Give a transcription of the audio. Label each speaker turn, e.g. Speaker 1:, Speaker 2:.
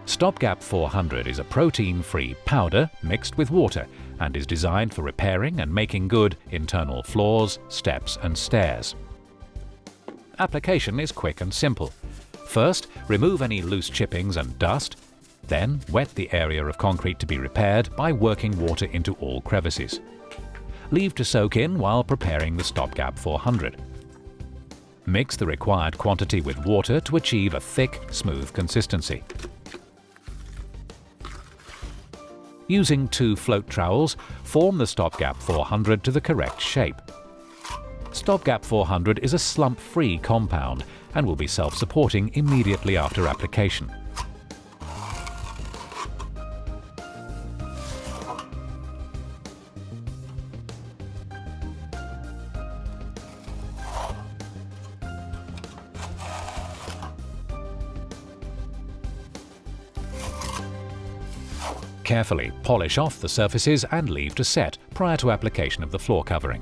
Speaker 1: Stopgap 400 is a protein-free powder mixed with water and is designed for repairing and making good internal floors, steps and stairs. Application is quick and simple. First, remove any loose chippings and dust. Then, wet the area of concrete to be repaired by working water into all crevices. Leave to soak in while preparing the Stopgap 400. Mix the required quantity with water to achieve a thick, smooth consistency. Using 2 float trowels, form the Stopgap 400 to the correct shape. Stopgap 400 is a slump-free compound and will be self-supporting immediately after application. Carefully polish off the surfaces and leave to set prior to application of the floor covering.